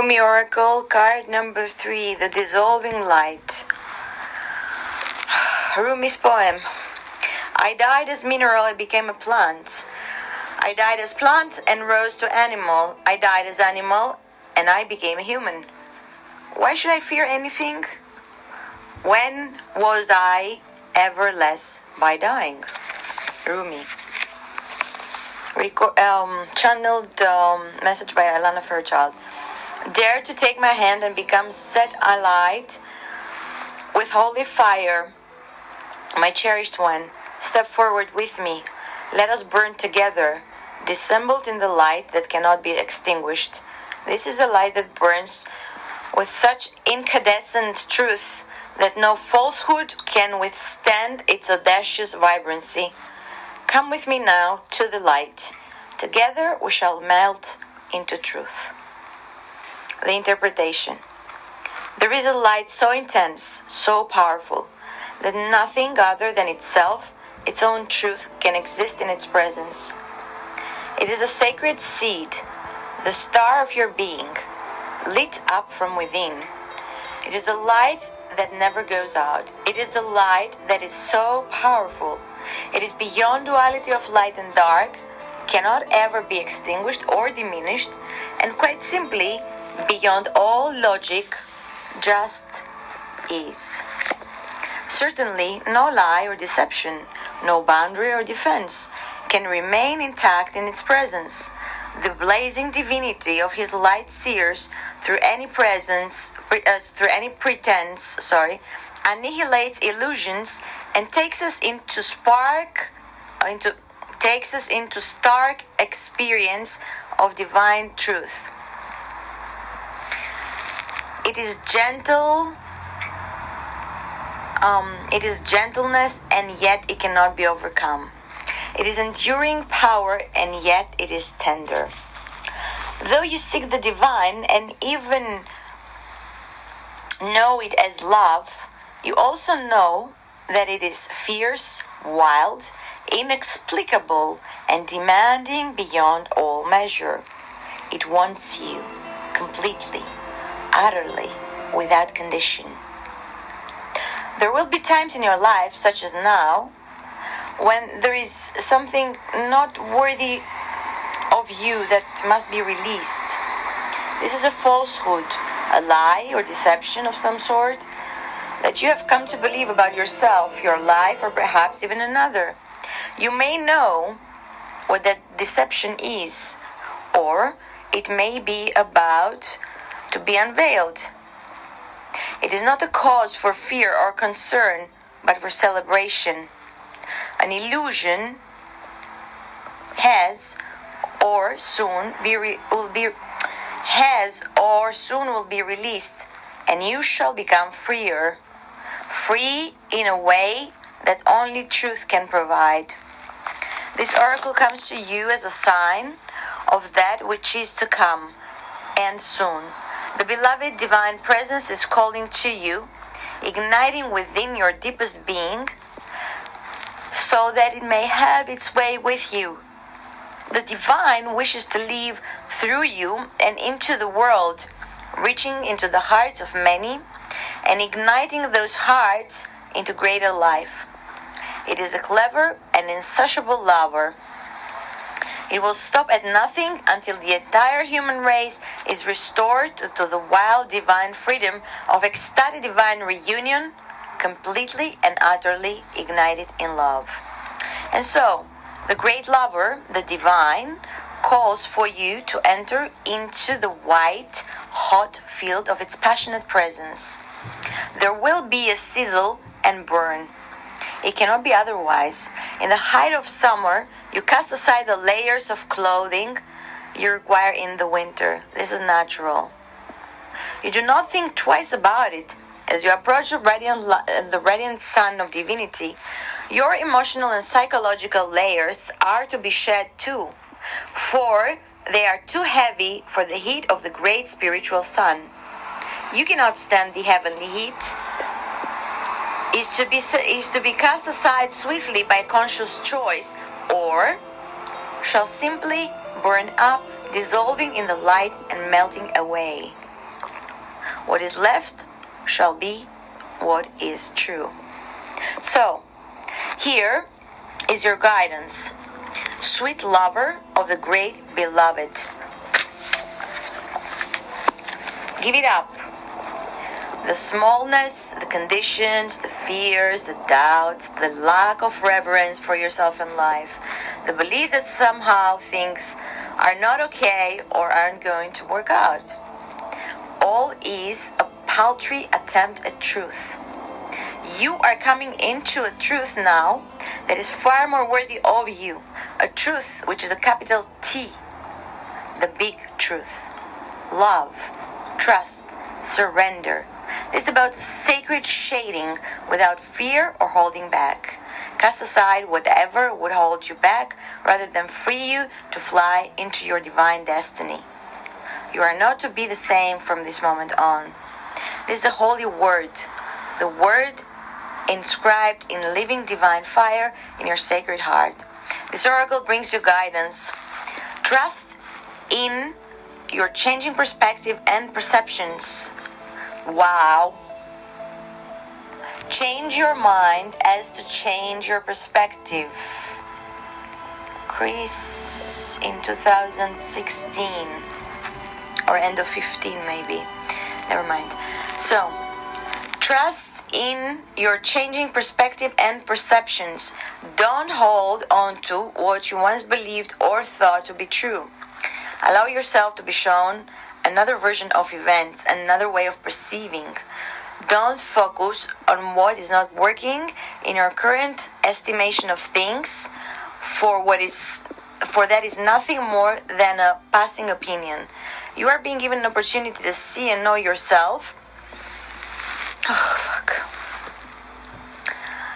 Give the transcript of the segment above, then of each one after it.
Rumi Oracle, card number 3, The Dissolving Light. Rumi's poem. I died as mineral, I became a plant. I died as plant and rose to animal. I died as animal and I became a human. Why should I fear anything? When was I ever less by dying? Rumi. Channeled message by Alana Fairchild. Dare to take my hand and become set alight with holy fire, my cherished one. Step forward with me. Let us burn together, dissembled in the light that cannot be extinguished. This is the light that burns with such incandescent truth that no falsehood can withstand its audacious vibrancy. Come with me now to the light. Together we shall melt into truth. The interpretation. There is a light so intense, so powerful, that nothing other than itself, its own truth, can exist in its presence. It is a sacred seed, the star of your being, lit up from within. It is the light that never goes out. It is the light that is so powerful. It is beyond duality of light and dark, cannot ever be extinguished or diminished, and quite simply, beyond all logic, just is. Certainly, no lie or deception, no boundary or defense can remain intact in its presence. The blazing divinity of his light sears through any pretense, annihilates illusions and takes us into stark experience of divine truth. It is gentleness, and yet it cannot be overcome. It is enduring power, and yet it is tender. Though you seek the divine and even know it as love, you also know that it is fierce, wild, inexplicable, and demanding beyond all measure. It wants you completely, utterly, without condition. There will be times in your life, such as now, when there is something not worthy of you that must be released. This is a falsehood, a lie or deception of some sort that you have come to believe about yourself, your life, or perhaps even another. You may know what that deception is, or it may be about to be unveiled. It is not a cause for fear or concern, but for celebration. An illusion has or soon will be released, and you shall become freer, free in a way that only truth can provide. This oracle comes to you as a sign of that which is to come, and soon. The beloved divine presence is calling to you, igniting within your deepest being, so that it may have its way with you. The divine wishes to live through you and into the world, reaching into the hearts of many and igniting those hearts into greater life. It is a clever and insatiable lover. It will stop at nothing until the entire human race is restored to the wild divine freedom of ecstatic divine reunion, completely and utterly ignited in love. And so, the great lover, the divine, calls for you to enter into the white, hot field of its passionate presence. There will be a sizzle and burn. It cannot be otherwise. In the height of summer, you cast aside the layers of clothing you require in the winter. This is natural. You do not think twice about it. As you approach the radiant sun of divinity, your emotional and psychological layers are to be shed too, for they are too heavy for the heat of the great spiritual sun. You cannot stand the heavenly heat. Is to be cast aside swiftly by conscious choice, or shall simply burn up, dissolving in the light and melting away. What is left shall be what is true. So, here is your guidance. Sweet lover of the great beloved. Give it up. The smallness, the conditions, the fears, the doubts, the lack of reverence for yourself and life, the belief that somehow things are not okay or aren't going to work out. All is a paltry attempt at truth. You are coming into a truth now that is far more worthy of you. A truth which is a capital T. The big truth. Love, trust, surrender. This is about sacred shading without fear or holding back. Cast aside whatever would hold you back rather than free you to fly into your divine destiny. You are not to be the same from this moment on. This is the holy word. The word inscribed in living divine fire in your sacred heart. This oracle brings you guidance. Trust in your changing perspective and perceptions. Wow. Change your mind as to change your perspective. Chris in 2016 or end of 15 maybe. Never mind. So, trust in your changing perspective and perceptions. Don't hold on to what you once believed or thought to be true. Allow yourself to be shown another version of events, another way of perceiving. Don't focus on what is not working in your current estimation of things, for that is nothing more than a passing opinion. You are being given an opportunity to see and know yourself.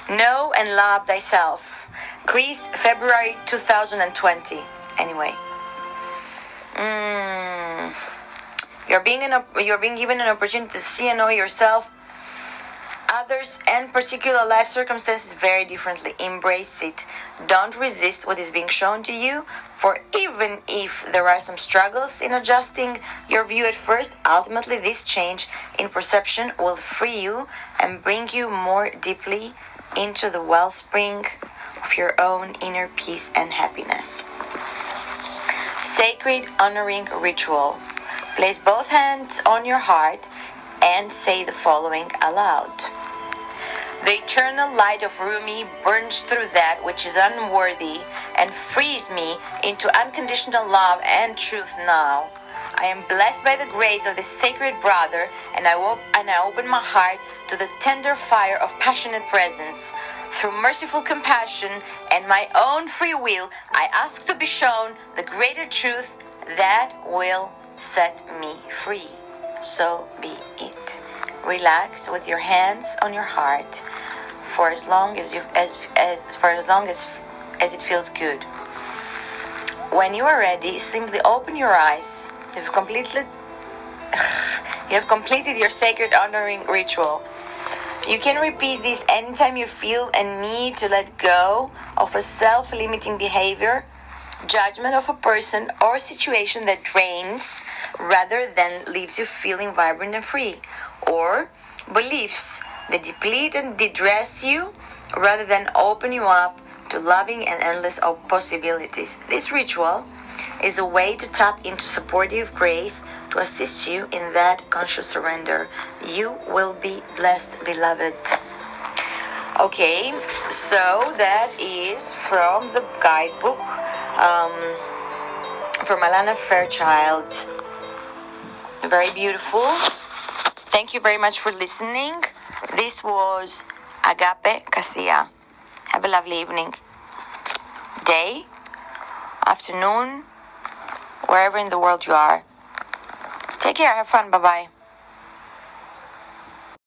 Know and love thyself. Chris, February 2020. Anyway. You're being given an opportunity to see and know yourself, others, and particular life circumstances very differently. Embrace it. Don't resist what is being shown to you, for even if there are some struggles in adjusting your view at first, ultimately this change in perception will free you and bring you more deeply into the wellspring of your own inner peace and happiness. Sacred honoring ritual. Place both hands on your heart and say the following aloud. The eternal light of Rumi burns through that which is unworthy and frees me into unconditional love and truth now. I am blessed by the grace of this sacred brother, and I open my heart to the tender fire of passionate presence. Through merciful compassion and my own free will, I ask to be shown the greater truth that will set me free. So be it. Relax with your hands on your heart for as long as it feels good. When you are ready, simply open your eyes. You have completed your sacred honoring ritual. You can repeat this anytime you feel a need to let go of a self-limiting behavior, judgment of a person or situation that drains rather than leaves you feeling vibrant and free, or beliefs that deplete and de-dress you rather than open you up to loving and endless possibilities. This ritual is a way to tap into supportive grace to assist you in that conscious surrender. You will be blessed, beloved. Okay, so that is from the guidebook from Alana Fairchild. Very beautiful. Thank you very much for listening. This was Agape Cassia. Have a lovely evening, day, afternoon, wherever in the world you are. Take care. Have fun. Bye-bye.